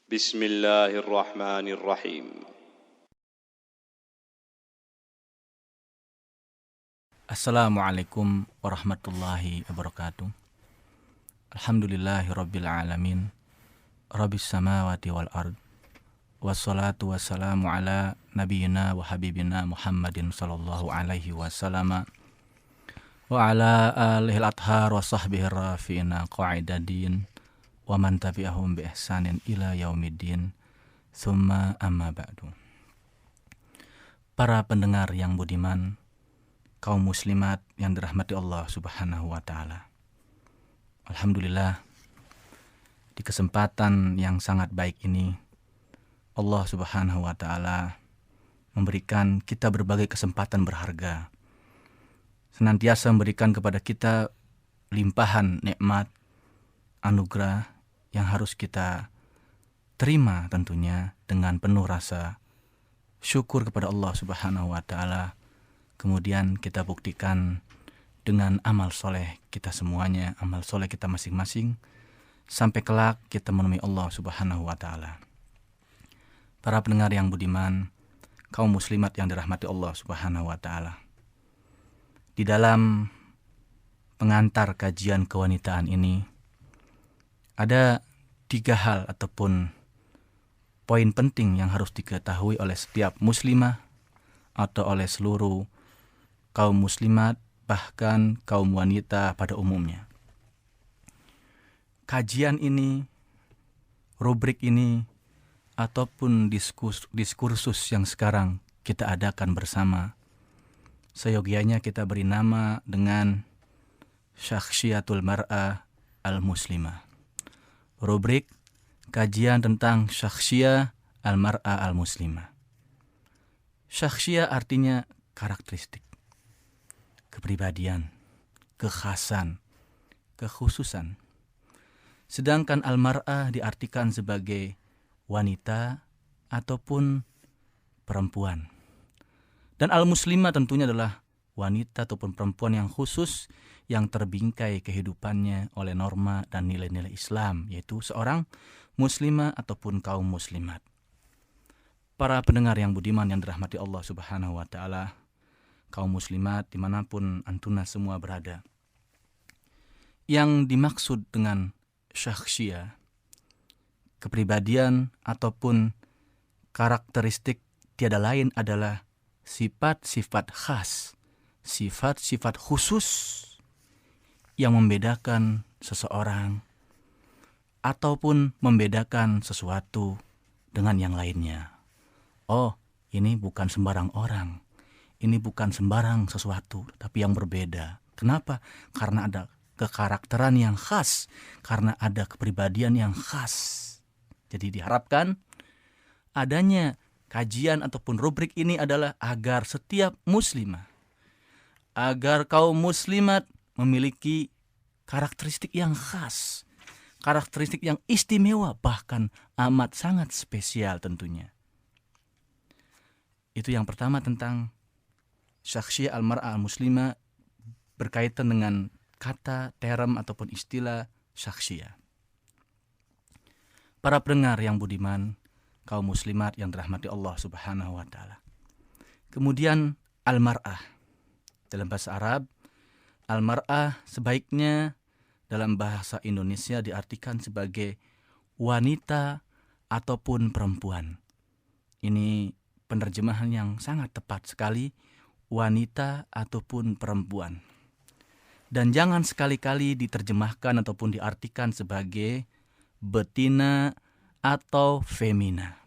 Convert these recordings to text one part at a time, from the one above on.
بسم الله الرحمن الرحيم. Assalamualaikum warahmatullahi wabarakatuh. Alhamdulillahi rabbil alamin. Rabbis samawati wal ard. Wassalatu wassalamu ala nabiyyina wa habibina Muhammadin sallallahu alaihi wasallam wa ala alihi al-athhar wa sahbihi rafi'ina qa'idadin wa man tabi'ahum bi ihsanin ila yaumiddin. Tsumma amma ba'du. Para pendengar yang budiman, kaum muslimat yang dirahmati Allah Subhanahu wa taala. Alhamdulillah, di kesempatan yang sangat baik ini Allah Subhanahu wa taala memberikan kita berbagai kesempatan berharga. Senantiasa memberikan kepada kita limpahan nikmat, anugerah yang harus kita terima tentunya dengan penuh rasa syukur kepada Allah Subhanahu wa taala. Kemudian kita buktikan dengan amal soleh kita semuanya, amal soleh kita masing-masing, sampai kelak kita menemui Allah Subhanahu wa ta'ala. Para pendengar yang budiman, kaum muslimat yang dirahmati Allah Subhanahu wa ta'ala. Di dalam pengantar kajian kewanitaan ini, ada 3 hal ataupun poin penting yang harus diketahui oleh setiap muslimah atau oleh seluruh kaum muslimat, bahkan kaum wanita pada umumnya. Kajian ini, rubrik ini, ataupun diskursus yang sekarang kita adakan bersama, seyogianya kita beri nama dengan Syakhsiyatul Mar'ah Al-Muslimah. Rubrik kajian tentang Syakhsiyah Al-Mar'ah Al-Muslimah. Syakhsiyah artinya karakteristik, kepribadian, kekhasan, kekhususan. Sedangkan al-mar'ah diartikan sebagai wanita ataupun perempuan. Dan al-muslimah tentunya adalah wanita ataupun perempuan yang khusus yang terbingkai kehidupannya oleh norma dan nilai-nilai Islam, yaitu seorang muslimah ataupun kaum muslimat. Para pendengar yang budiman yang dirahmati Allah Subhanahu wa ta'ala, kaum muslimat dimanapun antuna semua berada. Yang dimaksud dengan syakhsiyah, kepribadian ataupun karakteristik tiada lain adalah sifat-sifat khas, sifat-sifat khusus yang membedakan seseorang ataupun membedakan sesuatu dengan yang lainnya. Oh, ini bukan sembarang orang. Ini bukan sembarang sesuatu, tapi yang berbeda. Kenapa? Karena ada kekarakteran yang khas, karena ada kepribadian yang khas. Jadi diharapkan adanya kajian ataupun rubrik ini adalah agar setiap muslimah, agar kaum muslimat memiliki karakteristik yang khas, karakteristik yang istimewa, bahkan amat sangat spesial tentunya. Itu yang pertama tentang Syakhsiyah al-mar'ah al-muslimah berkaitan dengan kata, term ataupun istilah syakhsiyah. Para pendengar yang budiman, kaum muslimat yang dirahmati Allah Subhanahu wa ta'ala. Kemudian al-mar'ah. Dalam bahasa Arab, al-mar'ah sebaiknya dalam bahasa Indonesia diartikan sebagai wanita ataupun perempuan. Ini penerjemahan yang sangat tepat sekali, wanita ataupun perempuan. Dan jangan sekali-kali diterjemahkan ataupun diartikan sebagai betina atau femina.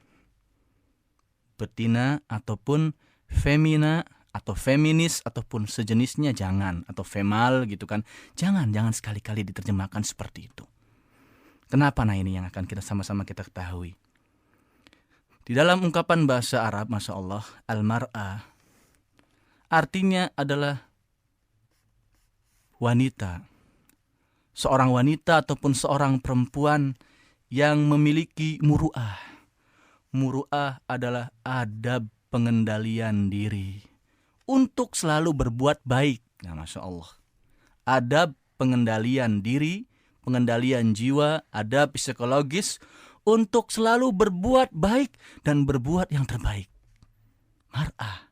Betina ataupun femina atau feminis ataupun sejenisnya jangan, atau femal gitu kan. Jangan sekali-kali diterjemahkan seperti itu. Kenapa? Nah, ini yang akan kita sama-sama kita ketahui. Di dalam ungkapan bahasa Arab, Masya Allah, al-mar'ah artinya adalah wanita. Seorang wanita ataupun seorang perempuan yang memiliki muru'ah. Muru'ah adalah adab pengendalian diri untuk selalu berbuat baik. Nah, Masya Allah. Adab pengendalian diri, pengendalian jiwa, adab psikologis untuk selalu berbuat baik dan berbuat yang terbaik. Mar'ah,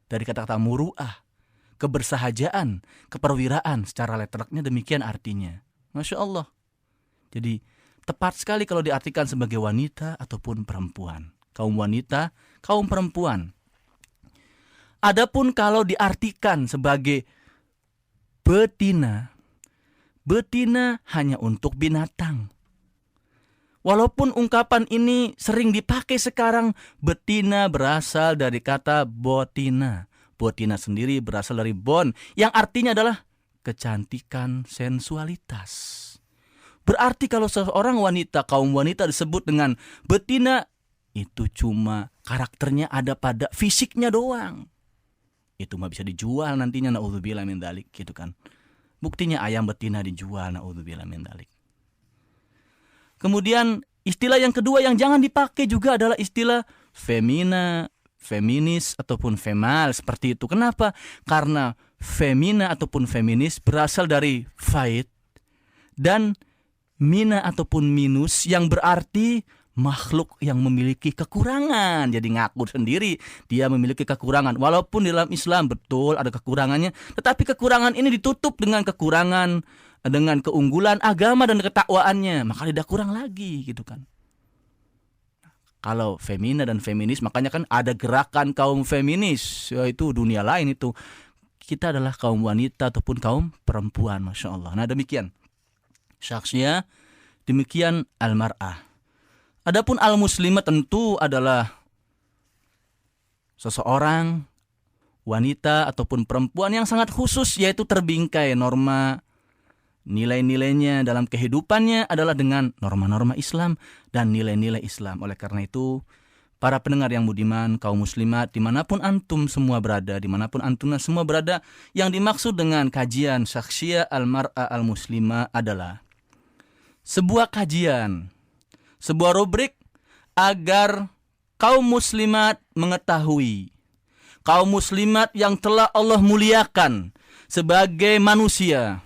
dari kata-kata muru'ah, kebersahajaan, keperwiraan, secara letternya demikian artinya. Masya Allah. Jadi tepat sekali kalau diartikan sebagai wanita ataupun perempuan. Kaum wanita, kaum perempuan. Adapun kalau diartikan sebagai betina, betina hanya untuk binatang. Walaupun ungkapan ini sering dipakai sekarang, betina berasal dari kata botina. Botina sendiri berasal dari bon, yang artinya adalah kecantikan, sensualitas. Berarti kalau seorang wanita, kaum wanita disebut dengan betina, itu cuma karakternya ada pada fisiknya doang. Itu mah bisa dijual nantinya, na'udzubillah min dzalik, gitu kan. Buktinya ayam betina dijual, na'udzubillah min dzalik. Kemudian istilah yang kedua yang jangan dipakai juga adalah istilah femina, feminis ataupun femal, seperti itu. Kenapa? Karena femina ataupun feminis berasal dari faid dan mina ataupun minus yang berarti makhluk yang memiliki kekurangan. Jadi ngaku sendiri dia memiliki kekurangan. Walaupun di dalam Islam betul ada kekurangannya, tetapi kekurangan ini ditutup dengan kekurangan, dengan keunggulan agama dan ketakwaannya, maka tidak kurang lagi, gitu kan. Kalau femina dan feminis, makanya kan ada gerakan kaum feminis, yaitu dunia lain itu. Kita adalah kaum wanita ataupun kaum perempuan, Masya Allah. Nah demikian syakhsiyah, demikian al-mar'ah. Adapun al-muslimah tentu adalah seseorang wanita ataupun perempuan yang sangat khusus, yaitu terbingkai norma nilai-nilainya dalam kehidupannya adalah dengan norma-norma Islam dan nilai-nilai Islam. Oleh karena itu, para pendengar yang budiman, kaum muslimat, dimanapun antum semua berada, dimanapun antuna semua berada, yang dimaksud dengan kajian syakhsiyah al-mar'ah al-muslimah adalah sebuah kajian, sebuah rubrik agar kaum muslimat mengetahui, kaum muslimat yang telah Allah muliakan sebagai manusia,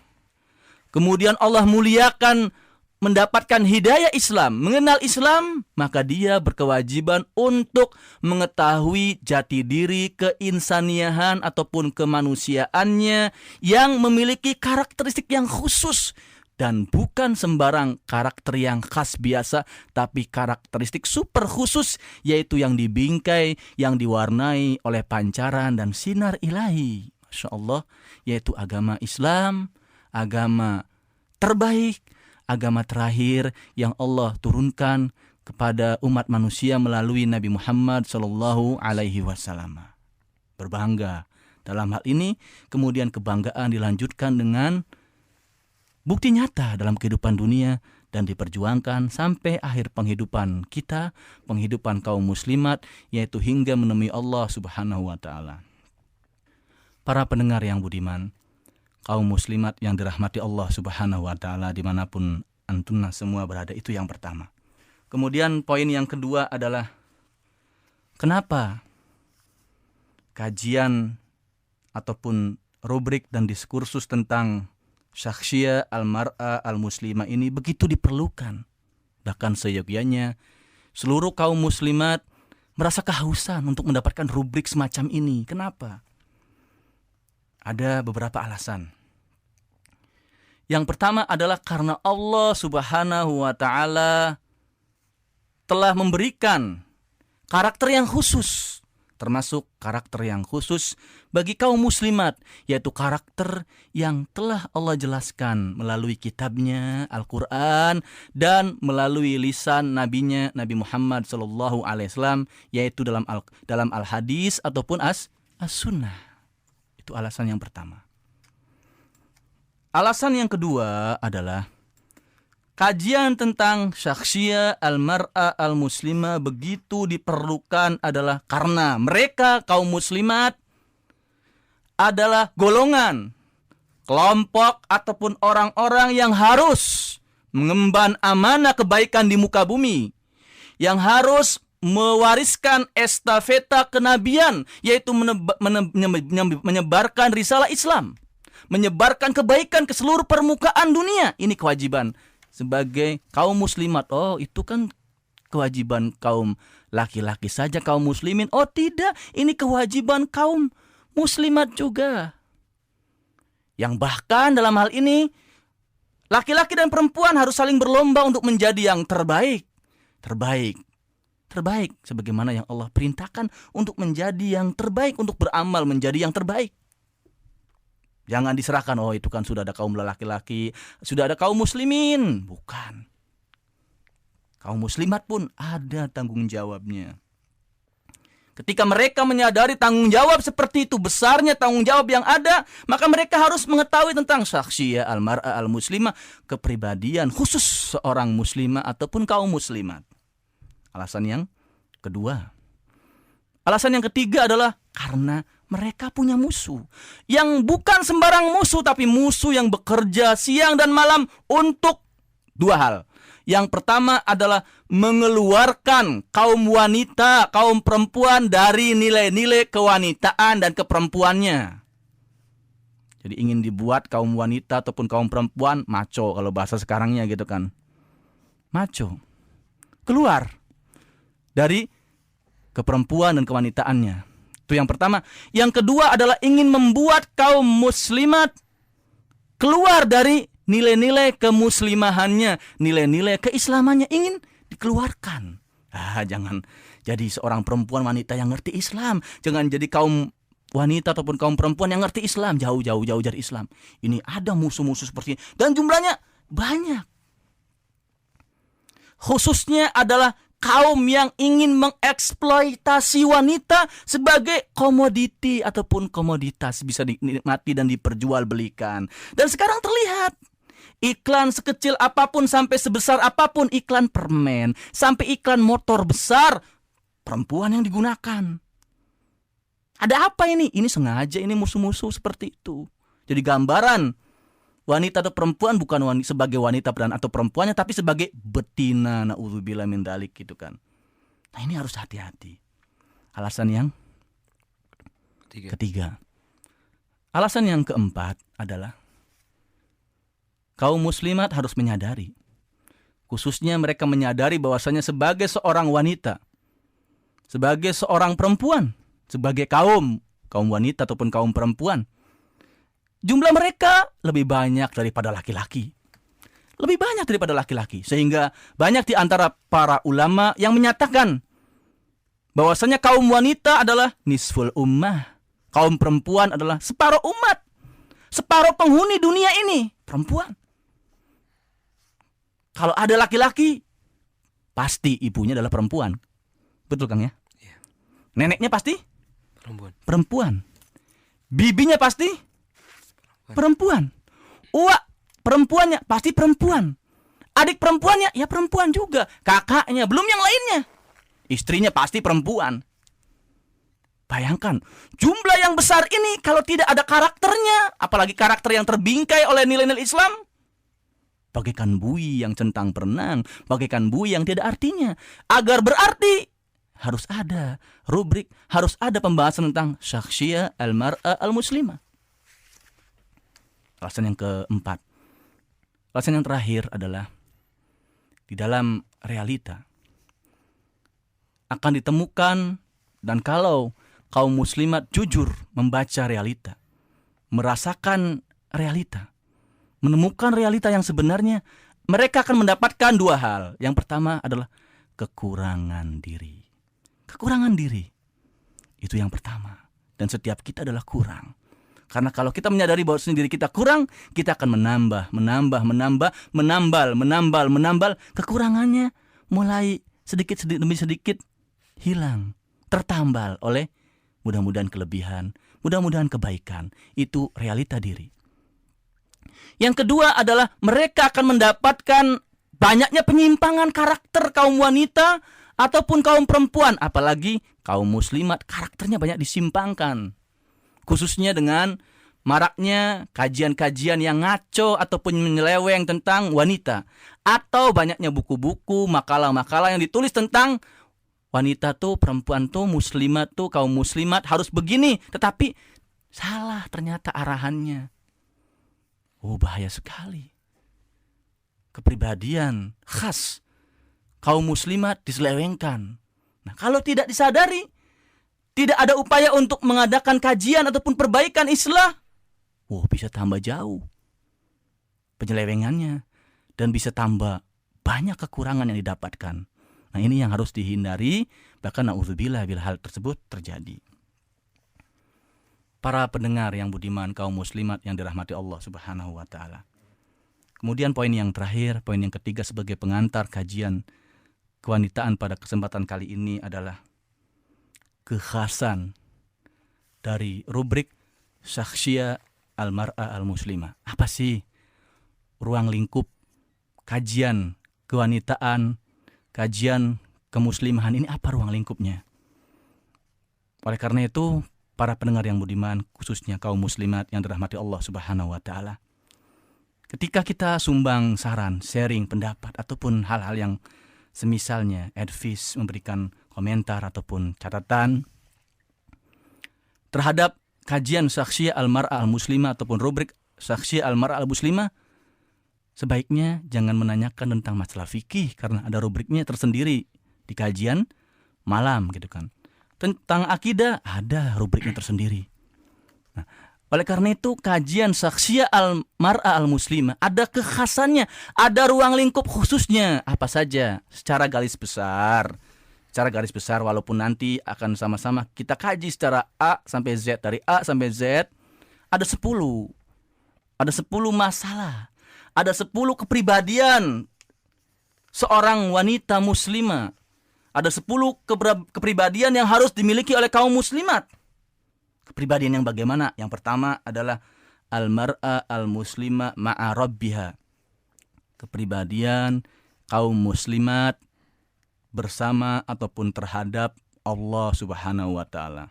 kemudian Allah muliakan mendapatkan hidayah Islam, mengenal Islam, maka dia berkewajiban untuk mengetahui jati diri, keinsaniahan ataupun kemanusiaannya yang memiliki karakteristik yang khusus. Dan bukan sembarang karakter yang khas biasa, tapi karakteristik super khusus, yaitu yang dibingkai, yang diwarnai oleh pancaran dan sinar ilahi. Masya Allah, yaitu agama Islam, agama terbaik, agama terakhir yang Allah turunkan kepada umat manusia melalui Nabi Muhammad SAW. Berbangga dalam hal ini, kemudian kebanggaan dilanjutkan dengan bukti nyata dalam kehidupan dunia dan diperjuangkan sampai akhir penghidupan kita, penghidupan kaum muslimat, yaitu hingga menemui Allah Subhanahu wa Ta'ala. Para pendengar yang budiman, kaum muslimat yang dirahmati Allah Subhanahu wa Ta'ala dimanapun antuna semua berada, itu yang pertama. Kemudian poin yang kedua adalah kenapa kajian ataupun rubrik dan diskursus tentang syakhsiyah al-mar'ah al-muslimah ini begitu diperlukan. Bahkan seyogyanya seluruh kaum muslimat merasa kehausan untuk mendapatkan rubrik semacam ini. Kenapa? Ada beberapa alasan. Yang pertama adalah karena Allah Subhanahu wa Ta'ala telah memberikan karakter yang khusus, termasuk karakter yang khusus bagi kaum muslimat, yaitu karakter yang telah Allah jelaskan melalui kitabnya Al-Quran dan melalui lisan nabinya Nabi Muhammad SAW, yaitu dalam al-hadis ataupun as-sunnah. Itu alasan yang pertama. Alasan yang kedua adalah kajian tentang syakhsiyah al-mar'ah al-muslimah begitu diperlukan adalah karena mereka kaum muslimat adalah golongan, kelompok ataupun orang-orang yang harus mengemban amanah kebaikan di muka bumi, yang harus mewariskan estafeta kenabian, yaitu menyebarkan risalah Islam, menyebarkan kebaikan ke seluruh permukaan dunia. Ini kewajiban sebagai kaum muslimat. Oh, itu kan kewajiban kaum laki-laki saja, kaum muslimin. Oh tidak, ini kewajiban kaum muslimat juga. Yang bahkan dalam hal ini laki-laki dan perempuan harus saling berlomba untuk menjadi yang terbaik. Terbaik sebagaimana yang Allah perintahkan untuk menjadi yang terbaik, untuk beramal menjadi yang terbaik. Jangan diserahkan, oh itu kan sudah ada kaum laki-laki, sudah ada kaum muslimin. Bukan. Kaum muslimat pun ada tanggung jawabnya. Ketika mereka menyadari tanggung jawab seperti itu, besarnya tanggung jawab yang ada, maka mereka harus mengetahui tentang syakhsiyah al-mar'ah al-muslimah, kepribadian khusus seorang muslimah ataupun kaum muslimat. Alasan yang kedua. Alasan yang ketiga adalah karena mereka punya musuh. Yang bukan sembarang musuh, tapi musuh yang bekerja siang dan malam untuk dua hal. Yang pertama adalah mengeluarkan kaum wanita, kaum perempuan dari nilai-nilai kewanitaan dan keperempuannya. Jadi ingin dibuat kaum wanita ataupun kaum perempuan macho, kalau bahasa sekarangnya gitu kan. Macho. Keluar dari keperempuan dan kewanitaannya. Itu yang pertama. Yang kedua adalah ingin membuat kaum muslimat keluar dari nilai-nilai kemuslimahannya, nilai-nilai keislamannya, ingin dikeluarkan. Jangan jadi seorang perempuan wanita yang ngerti Islam. Jangan jadi kaum wanita ataupun kaum perempuan yang ngerti Islam, jauh dari Islam. Ini ada musuh-musuh seperti ini dan jumlahnya banyak. Khususnya adalah kaum yang ingin mengeksploitasi wanita sebagai komoditi ataupun komoditas, bisa dinikmati dan diperjualbelikan. Dan sekarang terlihat iklan sekecil apapun sampai sebesar apapun, iklan permen sampai iklan motor besar, perempuan yang digunakan. Ada apa ini? Ini sengaja, ini musuh-musuh seperti itu. Jadi gambaran wanita atau perempuan bukan sebagai wanita atau perempuannya, tapi sebagai betina, na'udzubillah min dzalik gitu kan. Nah ini harus hati-hati. Alasan yang ketiga. Alasan yang keempat adalah kaum muslimat harus menyadari, khususnya mereka menyadari bahwasanya sebagai seorang wanita, sebagai seorang perempuan, sebagai kaum wanita ataupun kaum perempuan, jumlah mereka lebih banyak daripada laki-laki. Lebih banyak daripada laki-laki. Sehingga banyak di antara para ulama yang menyatakan bahwasanya kaum wanita adalah nisful ummah. Kaum perempuan adalah separuh umat. Separuh penghuni dunia ini perempuan. Kalau ada laki-laki, pasti ibunya adalah perempuan. Betul Kang ya? Iya. Neneknya pasti perempuan. Bibinya pasti perempuan. Uak perempuannya pasti perempuan. Adik perempuannya ya perempuan juga. Kakaknya, belum yang lainnya. Istrinya pasti perempuan. Bayangkan, jumlah yang besar ini kalau tidak ada karakternya, apalagi karakter yang terbingkai oleh nilai-nilai Islam, bagaikan buih yang centang perenang, bagaikan buih yang tidak artinya. Agar berarti harus ada rubrik, harus ada pembahasan tentang syakhsiyah al-mar'ah al-muslimah. Alasan yang keempat. Alasan yang terakhir adalah di dalam realita akan ditemukan, dan kalau kaum muslimat jujur membaca realita, merasakan realita, menemukan realita yang sebenarnya, mereka akan mendapatkan dua hal. Yang pertama adalah kekurangan diri. Kekurangan diri. Itu yang pertama. Dan setiap kita adalah kurang. Karena kalau kita menyadari bahwa diri kita kurang, kita akan menambal. Kekurangannya mulai sedikit demi sedikit hilang, tertambal oleh mudah-mudahan kelebihan, mudah-mudahan kebaikan. Itu realita diri. Yang kedua adalah mereka akan mendapatkan banyaknya penyimpangan karakter kaum wanita ataupun kaum perempuan, apalagi kaum muslimat, karakternya banyak disimpangkan. Khususnya dengan maraknya kajian-kajian yang ngaco ataupun menyeleweng tentang wanita, atau banyaknya buku-buku, makalah-makalah yang ditulis tentang wanita tuh, perempuan tuh, muslimat tuh, kaum muslimat harus begini, tetapi salah ternyata arahannya. Oh, bahaya sekali. Kepribadian khas kaum muslimat diselewengkan. Nah, kalau tidak disadari, tidak ada upaya untuk mengadakan kajian ataupun perbaikan islah, bisa tambah jauh penyelewengannya dan bisa tambah banyak kekurangan yang didapatkan. Nah, ini yang harus dihindari, bahkan na'udzubillah bila hal tersebut terjadi. Para pendengar yang budiman, kaum muslimat yang dirahmati Allah Subhanahu wa taala. Kemudian poin yang terakhir, poin yang ketiga sebagai pengantar kajian kewanitaan pada kesempatan kali ini adalah kekhasan dari rubrik Syakhsiyah Al-Mar'ah Al-Muslimah. Apa sih ruang lingkup kajian kewanitaan, kajian kemuslimahan ini, apa ruang lingkupnya? Oleh karena itu, para pendengar yang budiman, khususnya kaum muslimat yang dirahmati Allah Subhanahu wa taala, ketika kita sumbang saran, sharing pendapat ataupun hal-hal yang semisalnya, advice, memberikan komentar ataupun catatan terhadap kajian Syakhsiyah Al-Mar'ah Al-Muslimah ataupun rubrik Syakhsiyah Al-Mar'ah Al-Muslimah, sebaiknya jangan menanyakan tentang masalah fikih karena ada rubriknya tersendiri di kajian malam gitu kan. Tentang akidah ada rubriknya tersendiri. Nah, oleh karena itu kajian Syakhsiyah Al-Mar'ah Al-Muslimah ada kekhasannya, ada ruang lingkup khususnya. Apa saja? Secara garis besar walaupun nanti akan sama-sama kita kaji secara A sampai Z, dari A sampai Z ada 10 masalah, ada 10 kepribadian seorang wanita muslimah, ada 10 kepribadian yang harus dimiliki oleh kaum muslimat. Kepribadian yang bagaimana? Yang pertama adalah Al-Mar'ah Al-Muslimah ma'a Rabbiha. Kepribadian kaum muslimat bersama ataupun terhadap Allah Subhanahu wa taala.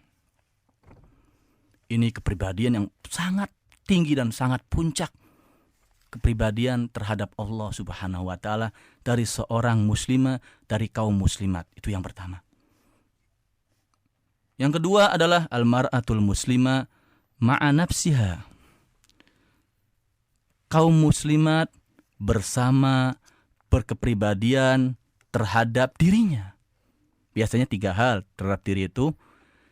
Ini kepribadian yang sangat tinggi dan sangat puncak. Kepribadian terhadap Allah Subhanahu wa taala dari seorang muslimah, dari kaum muslimat. Itu yang pertama. Yang kedua adalah Al-Mar'atul Muslimah ma'a nafsiha. Kaum muslimat bersama berkepribadian terhadap dirinya. Biasanya 3 hal terhadap diri itu: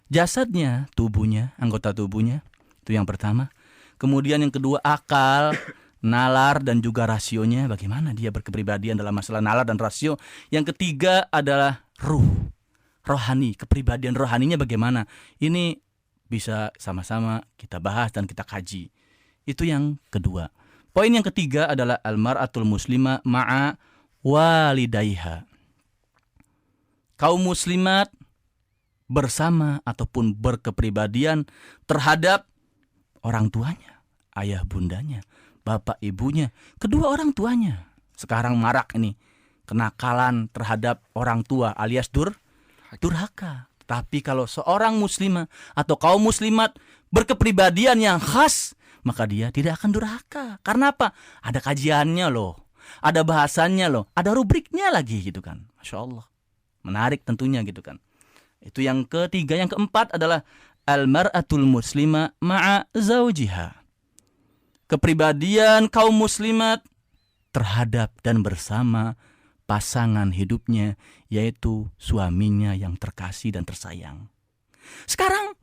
jasadnya, tubuhnya, anggota tubuhnya. Itu yang pertama. Kemudian yang kedua akal, nalar dan juga rasionya. Bagaimana dia berkepribadian dalam masalah nalar dan rasio. Yang ketiga adalah ruh, rohani, kepribadian rohaninya bagaimana. Ini bisa sama-sama kita bahas dan kita kaji. Itu yang kedua. Poin yang ketiga adalah Al-Mar'atul Muslimah ma'a walidayha. Kaum muslimat bersama ataupun berkepribadian terhadap orang tuanya, ayah bundanya, bapak ibunya, kedua orang tuanya. Sekarang marak ini kenakalan terhadap orang tua alias durhaka. Tapi kalau seorang muslimah atau kaum muslimat berkepribadian yang khas, maka dia tidak akan durhaka. Karena apa? Ada kajiannya loh, ada bahasannya loh, ada rubriknya lagi gitu kan. Masya Allah, menarik tentunya gitu kan. Itu yang ketiga. Yang keempat adalah Al-Mar'atul Muslimah ma'a zawjiha. Kepribadian kaum muslimat terhadap dan bersama pasangan hidupnya, yaitu suaminya yang terkasih dan tersayang. Sekarang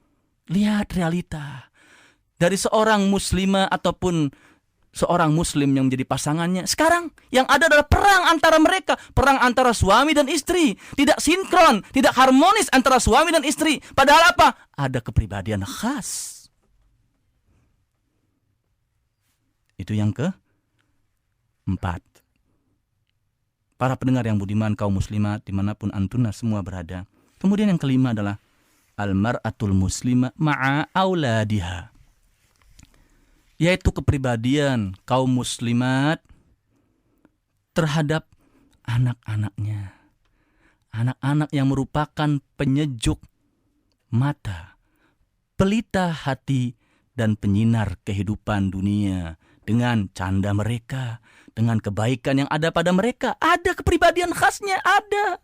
lihat realita dari seorang muslimah ataupun seorang muslim yang menjadi pasangannya. Sekarang yang ada adalah perang antara mereka, perang antara suami dan istri. Tidak sinkron, tidak harmonis antara suami dan istri. Padahal apa? Ada kepribadian khas. Itu yang keempat. Para pendengar yang budiman, kaum muslimat dimanapun antuna semua berada. Kemudian yang kelima adalah Al-Mar'atul Muslimah ma'a auladiha, yaitu kepribadian kaum muslimat terhadap anak-anaknya. Anak-anak yang merupakan penyejuk mata, pelita hati, dan penyinar kehidupan dunia. Dengan canda mereka, dengan kebaikan yang ada pada mereka, ada kepribadian khasnya, ada.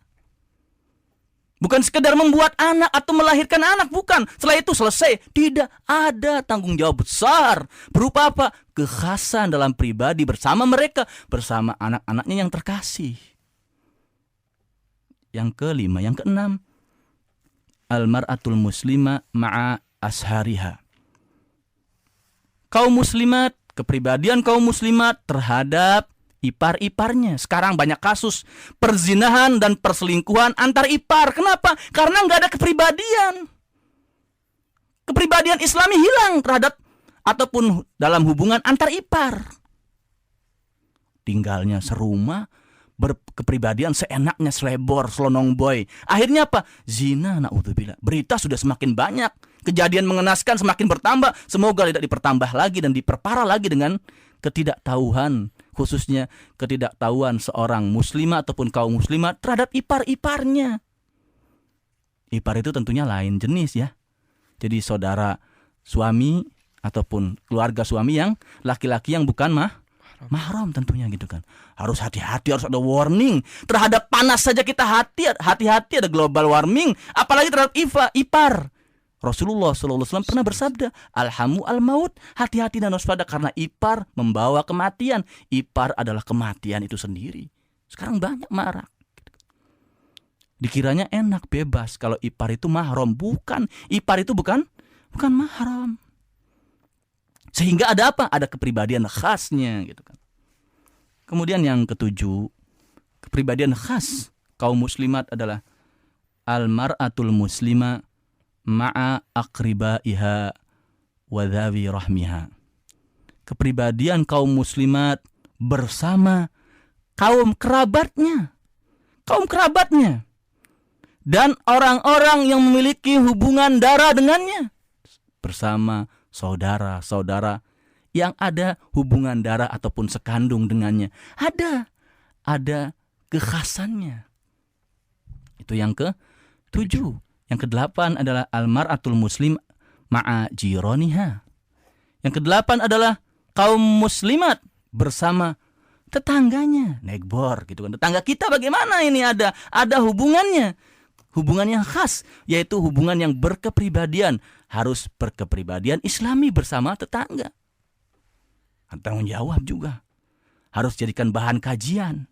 Bukan sekedar membuat anak atau melahirkan anak, bukan. Setelah itu selesai. Tidak, ada tanggung jawab besar. Berupa apa? Kekhasan dalam pribadi bersama mereka, bersama anak-anaknya yang terkasih. yang kelima, yang keenam, al-mar'atul muslima ma'a ashariha. Kaum muslimat, kepribadian kaum muslimat terhadap ipar-iparnya. Sekarang banyak kasus perzinahan dan perselingkuhan antar ipar. Kenapa? Karena nggak ada kepribadian. Kepribadian Islami hilang terhadap ataupun dalam hubungan antar ipar. Tinggalnya serumah, berkepribadian seenaknya, selebor, selonong boy. Akhirnya apa? Zina, na'udzubillah. Berita sudah semakin banyak. Kejadian mengenaskan semakin bertambah. Semoga tidak dipertambah lagi dan diperparah lagi dengan ketidaktahuan. Khususnya ketidaktahuan seorang muslimah ataupun kaum muslimah terhadap ipar-iparnya. Ipar itu tentunya lain jenis ya. Jadi saudara suami ataupun keluarga suami yang laki-laki yang bukan mahram tentunya gitu kan. Harus hati-hati, harus ada warning. Terhadap panas saja kita hati-hati, ada global warming. Apalagi terhadap ipar. Rasulullah SAW pernah bersabda, alhamu al-maut, hati-hati dan waspada karena ipar membawa kematian. Ipar adalah kematian itu sendiri. Sekarang banyak marak. Dikiranya enak, bebas kalau ipar itu mahram. Bukan, ipar itu bukan mahram. Sehingga ada apa? Ada kepribadian khasnya gitu kan. Kemudian yang ketujuh, kepribadian khas kaum muslimat adalah al-mar'atul muslima ma'a aqribaiha wa dhawi rahmiha. Kepribadian kaum muslimat bersama kaum kerabatnya. Dan orang-orang yang memiliki hubungan darah dengannya. Bersama saudara-saudara yang ada hubungan darah ataupun sekandung dengannya. Ada kekhasannya. Itu yang ke-7. Yang ke-8 adalah al-mar'atul muslim ma'a jironiha. Yang ke-8 adalah kaum muslimat bersama tetangganya. Negbor gitu kan. Tetangga kita bagaimana ini ada hubungannya. Hubungan yang khas, yaitu hubungan yang berkepribadian. Harus berkepribadian Islami bersama tetangga. Tanggung jawab juga. Harus jadikan bahan kajian.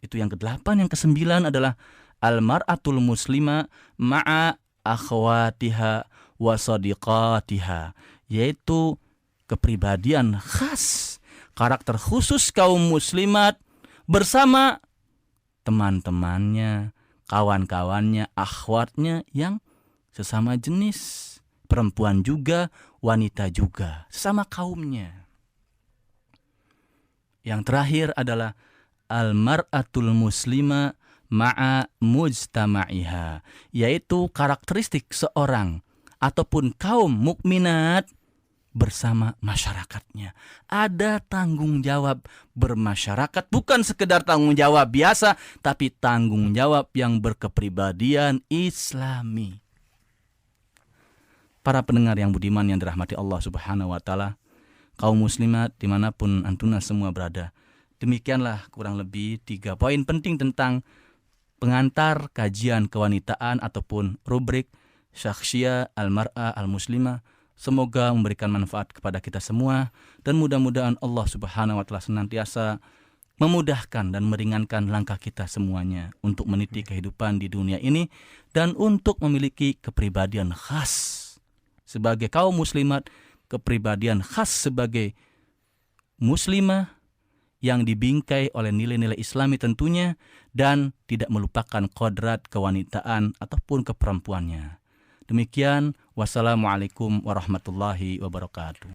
Itu yang ke-8. Yang ke-9 adalah al-mar'atul muslima ma'a akhwatiha wa sadiqatiha. Yaitu kepribadian khas, karakter khusus kaum muslimat bersama teman-temannya, kawan-kawannya, akhwatnya yang sesama jenis. Perempuan juga, wanita juga, sesama kaumnya. Yang terakhir adalah al-mar'atul muslima ma'a mujtama'iha, yaitu karakteristik seorang ataupun kaum mukminat bersama masyarakatnya. Ada tanggung jawab bermasyarakat, bukan sekedar tanggung jawab biasa, tapi tanggung jawab yang berkepribadian Islami. Para pendengar yang budiman yang dirahmati Allah Subhanahu wa Ta'ala, kaum muslimat dimanapun antuna semua berada, demikianlah kurang lebih 3 poin penting tentang pengantar kajian kewanitaan ataupun rubrik Syakhsiyah al-mar'ah al-muslimah. Semoga memberikan manfaat kepada kita semua, dan mudah-mudahan Allah Subhanahu wa Ta'ala senantiasa memudahkan dan meringankan langkah kita semuanya untuk meniti kehidupan di dunia ini dan untuk memiliki kepribadian khas sebagai kaum muslimat, kepribadian khas sebagai muslimah yang dibingkai oleh nilai-nilai Islami tentunya, dan tidak melupakan kodrat kewanitaan ataupun keperempuannya. Demikian, wassalamualaikum warahmatullahi wabarakatuh.